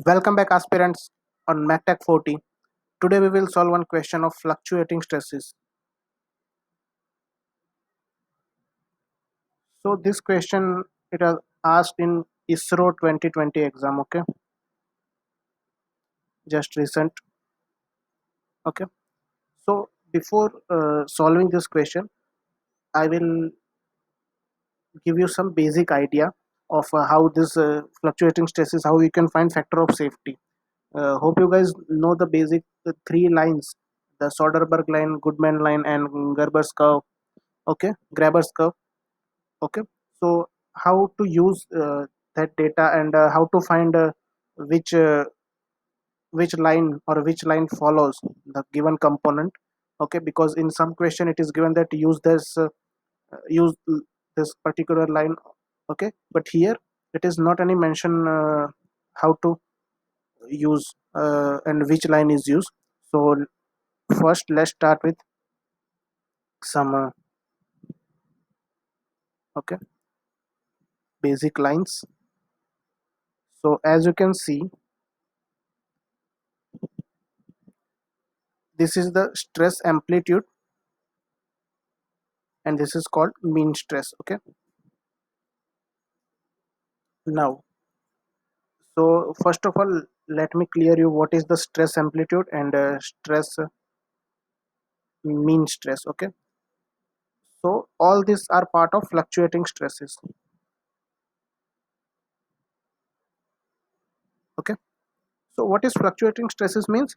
Welcome back, aspirants, on MacTech 40. Today we will solve one question of fluctuating stresses. So this question it was asked in ISRO 2020 exam. Okay, just recent. Okay, so before solving this question, I will give you some basic idea of how this fluctuating stresses, how you can find factor of safety. Hope you guys know the basic three lines: the Soderberg line, Goodman line, and Gerber's curve. Okay, Graeber's curve. Okay, so how to use that data and how to find which uh, which line or which line follows the given component. Okay, because in some question it is given that use this particular line. Okay, but here it is not any mention how to use and which line is used. So first let's start with some okay, basic lines. So as you can see, this is the stress amplitude and this is called mean stress. Okay, now, so first of all, let me clear you what is the stress amplitude and stress mean stress. Okay, so all these are part of fluctuating stresses. Okay, so what is fluctuating stresses means?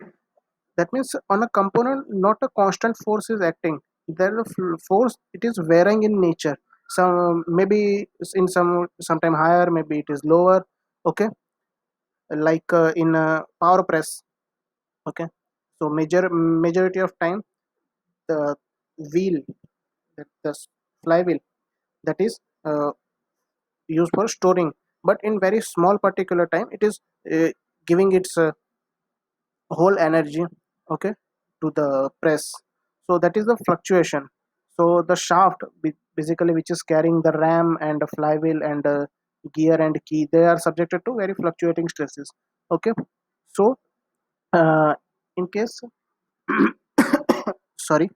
That means on a component not a constant force is acting. There is a force, it is varying in nature. Some maybe in sometime higher, maybe it is lower. Okay, like in power press. Okay, so majority of time the wheel, the flywheel, that is used for storing, but in very small particular time it is giving its whole energy, okay, to the press. So that is the fluctuation. So the shaft basically, which is carrying the ram and the flywheel and gear and key, they are subjected to very fluctuating stresses. Okay, so in case sorry,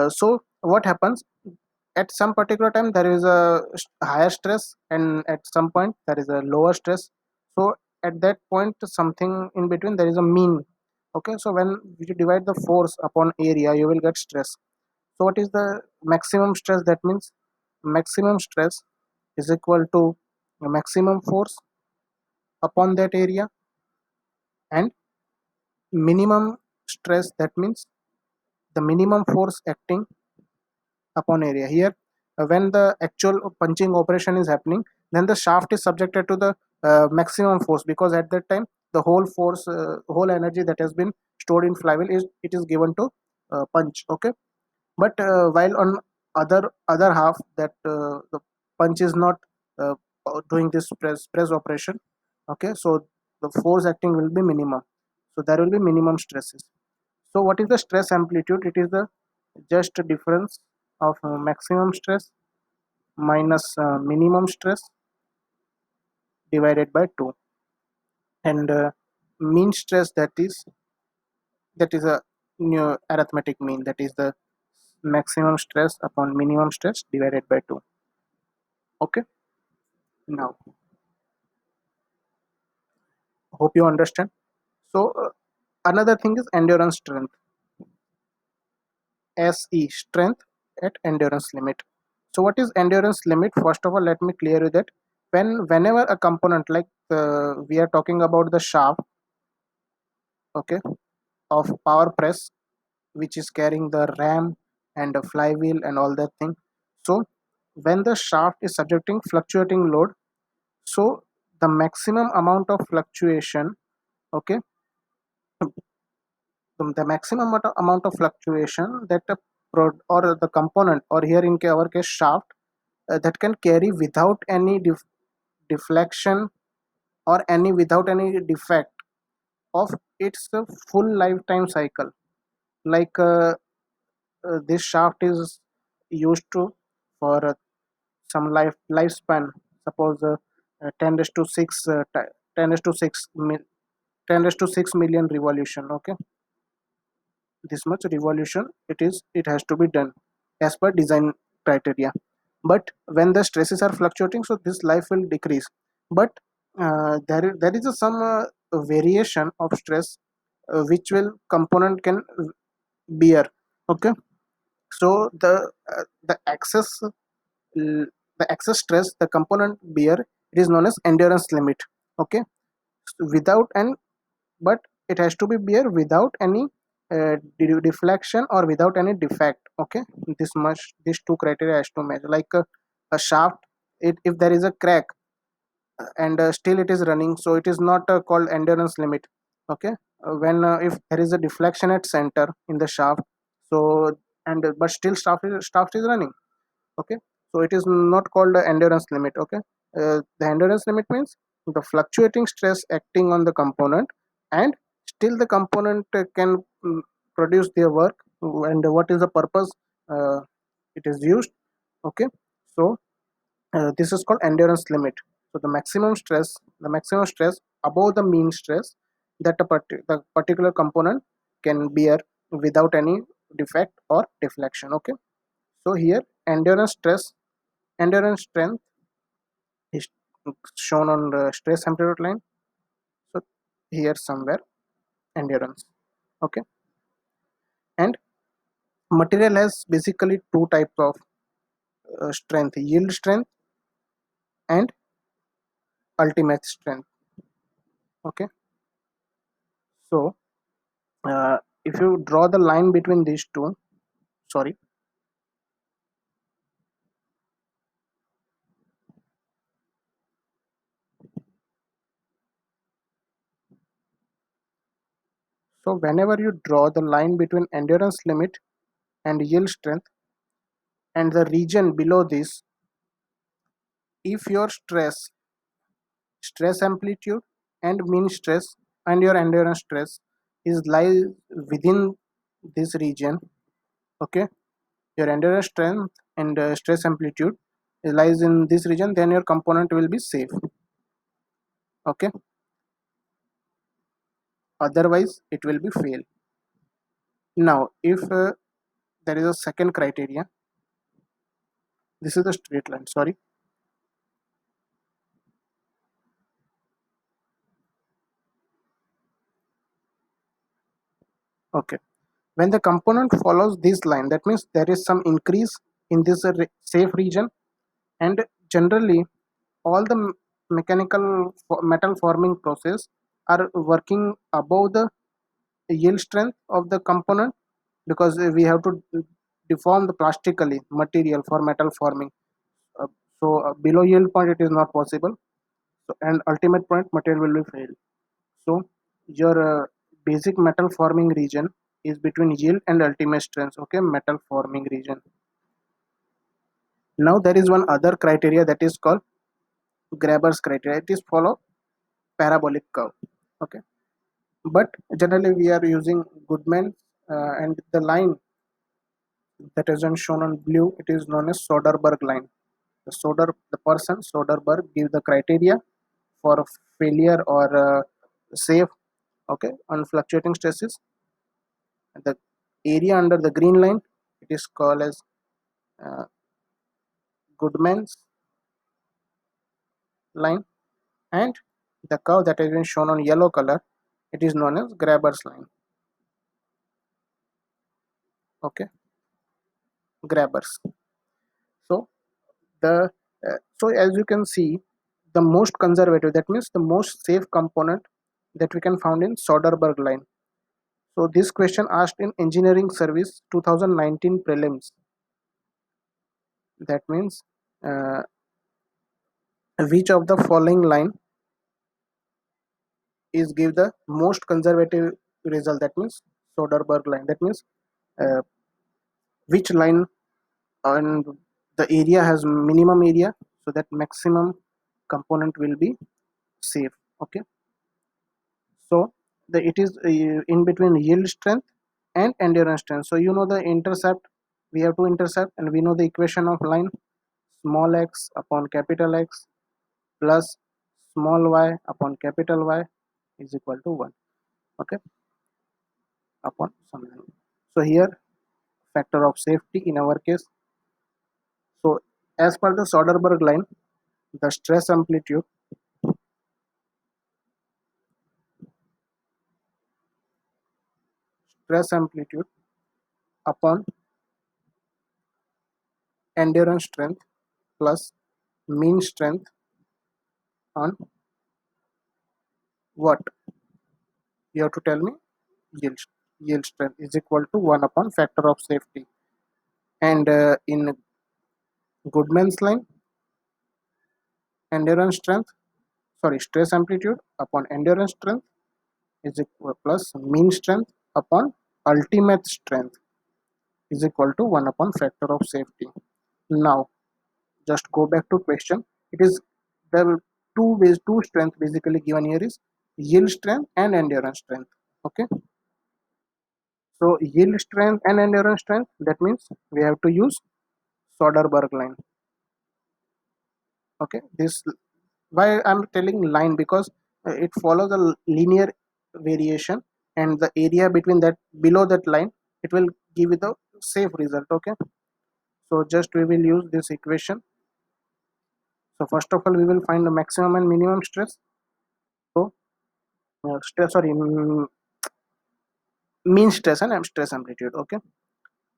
so what happens, at some particular time there is a higher stress and at some point there is a lower stress. So at that point something in between there is a mean. Okay, so when you divide the force upon area you will get stress. So what is the maximum stress? That means maximum stress is equal to the maximum force upon that area, and minimum stress, that means the minimum force acting upon area. Here when the actual punching operation is happening, then the shaft is subjected to the maximum force, because at that time the whole force, whole energy that has been stored in flywheel is it is given to punch. Okay, but while on other half, that the punch is not uh, doing this press operation. Okay, so the force acting will be minimum, so there will be minimum stresses. So what is the stress amplitude? It is the just difference of maximum stress minus minimum stress divided by 2, and mean stress, that is a new arithmetic mean, that is the maximum stress upon minimum stress divided by 2. Okay, now hope you understand. So another thing is endurance strength. SE, strength at endurance limit. So what is endurance limit? First of all, let me clear you that whenever a component, like we are talking about the shaft, okay, of power press, which is carrying the ram and the flywheel and all that thing. So when the shaft is subjecting fluctuating load, so the maximum amount of fluctuation, okay, the maximum amount of fluctuation that or the component, or here in our case shaft, that can carry without any deflection or any without any defect of its full lifetime cycle. Like this shaft is used to for some lifespan, suppose 10 raised to 6 10 raised to 6 10 raised to 6 million revolution. Okay, this much revolution it has to be done as per design criteria. But when the stresses are fluctuating, so this life will decrease. But there is some variation of stress which will component can bear. Okay, so the excess the excess stress the component bear, it is known as endurance limit. Okay, without and but it has to be bear without any deflection or without any defect. Okay, this much, these two criteria has to match. Like a shaft, if there is a crack and still it is running, so it is not called endurance limit. Okay, when if there is a deflection at center in the shaft, so and but still shaft is running. Okay, so it is not called the endurance limit. Okay, the endurance limit means the fluctuating stress acting on the component, and still the component can produce their work. And what is the purpose uh, it is used. Okay, so this is called endurance limit. So the maximum stress above the mean stress that the particular component can bear without any defect or deflection. Okay, so here endurance strength is shown on the stress amplitude line. So here somewhere endurance. Okay, and material has basically two types of strength: yield strength and ultimate strength. Okay, so if you draw the line between these two, sorry, so whenever you draw the line between endurance limit and yield strength and the region below this, if your stress amplitude and mean stress and your endurance stress is lies within this region. Okay, your endurance strength and stress amplitude lies in this region, then your component will be safe. Okay, otherwise it will be fail. Now if there is a second criteria, this is the straight line, sorry. Okay, when the component follows this line, that means there is some increase in this safe region. And generally all the mechanical metal forming process are working above the yield strength of the component, because we have to deform the plastically material for metal forming. uh, below yield point it is not possible. So and ultimate point material will be failed. So your basic metal forming region is between yield and ultimate strength. Okay, metal forming region. Now there is one other criteria that is called Graber's criteria. It is follow parabolic curve. Okay, but generally we are using Goodman, and the line that isn't shown on blue, it is known as Soderberg line. The person Soderberg give the criteria for failure or safe. Okay, on fluctuating stresses. The area under the green line, it is called as uh, Goodman's line, and the curve that has been shown on yellow color, it is known as Graber's line. Okay, Graber's. So the so as you can see, the most conservative, that means the most safe component that we can found in Soderberg line. So this question asked in engineering service 2019 prelims. That means uh, which of the following line is give the most conservative result, that means Soderberg line. That means uh, which line and the area has minimum area, so that maximum component will be safe. Okay, so it is in between yield strength and endurance strength. So you know the intercept, we have to intercept, and we know the equation of line: small x upon capital X plus small y upon capital Y is equal to 1. Okay, upon something. So here factor of safety in our case. So as per the Soderberg line, the stress amplitude upon endurance strength plus mean strength on what? You have to tell me. Yield strength is equal to 1 upon factor of safety. And in Goodman's line, endurance strength, sorry, stress amplitude upon endurance strength is equal plus mean strength upon ultimate strength is equal to 1 upon factor of safety. Now just go back to question. It is the two strength basically given here is yield strength and endurance strength. Okay, so yield strength and endurance strength, that means we have to use Soderberg line. Okay, this why I'm telling line, because it follows a linear variation, and the area between that below that line, it will give you the safe result. Okay, so just we will use this equation. So first of all we will find the maximum and minimum stress. So stress, sorry, mean stress and stress amplitude. Okay,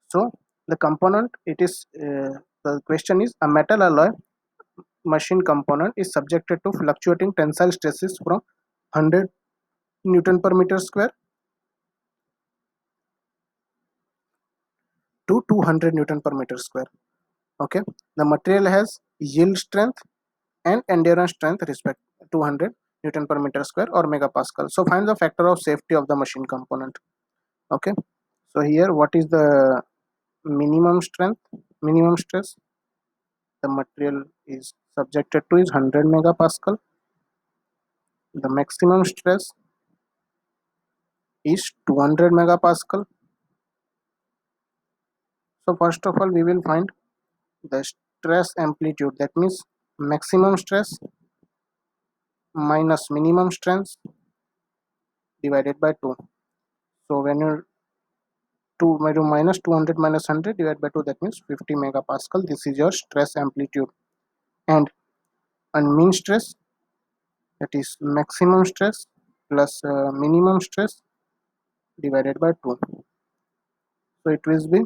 so the component, it is the question is a metal alloy machine component is subjected to fluctuating tensile stresses from 100 Newton per meter square to 200 Newton per meter square. Okay, the material has yield strength and endurance strength respect 200 Newton per meter square or megapascal. So find the factor of safety of the machine component. Okay, so here what is the minimum strength, minimum stress the material is subjected to is 100 megapascal. The maximum stress is 200 megapascal. So first of all we will find the stress amplitude, that means maximum stress minus minimum stress divided by 2. So when you when you minus 200 minus 100 divided by 2, that means 50 megapascal. This is your stress amplitude. And on mean stress, that is maximum stress plus minimum stress divided by 2. So it will be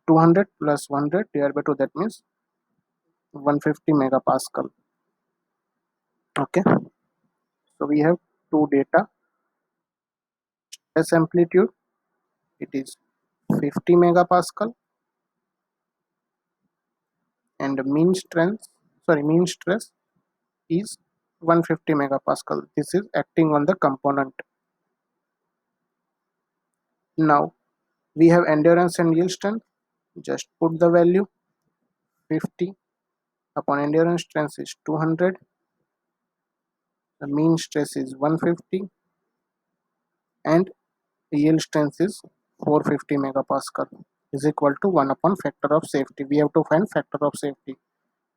200 plus 100 divided by 2, that means 150 megapascal. Okay, so we have two data. Stress amplitude, it is 50 megapascal, and mean stress is 150 megapascal. This is acting on the component. Now we have endurance and yield strength. Just put the value 50 upon endurance strength is 200. The mean stress is 150 and yield strength is 450 megapascal is equal to 1 upon factor of safety. We have to find factor of safety.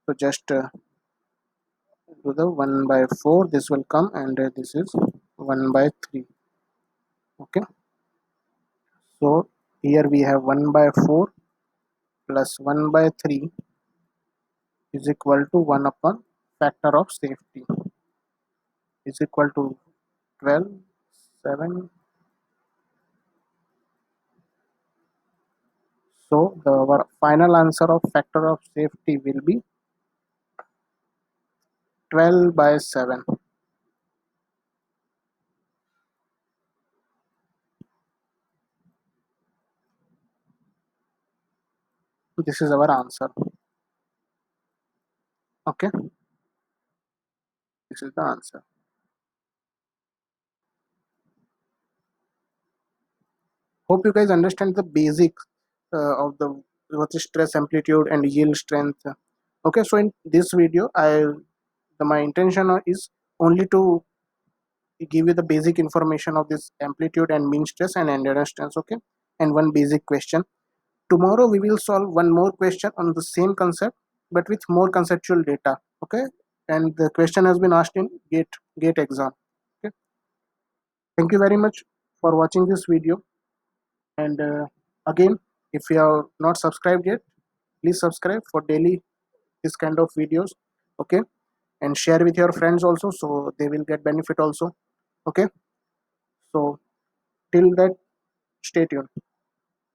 So just do the 1 by 4, this will come, and this is 1 by 3. Okay, so here we have 1 by 4 plus 1 by 3 is equal to 1 upon factor of safety is equal to 12, 7. So the our final answer of factor of safety will be 12 by 7. This is our answer. Okay, this is the answer. Hope you guys understand the basics of the what is stress amplitude and yield strength. Okay, so in this video my intention is only to give you the basic information of this amplitude and mean stress and endurance stress. Okay, and one basic question. Tomorrow we will solve one more question on the same concept but with more conceptual data. Okay, and the question has been asked in gate exam. Okay, thank you very much for watching this video. And again, if you have not subscribed yet, please subscribe for daily this kind of videos. Okay, and share with your friends also, so they will get benefit also. Okay, so till that, stay tuned.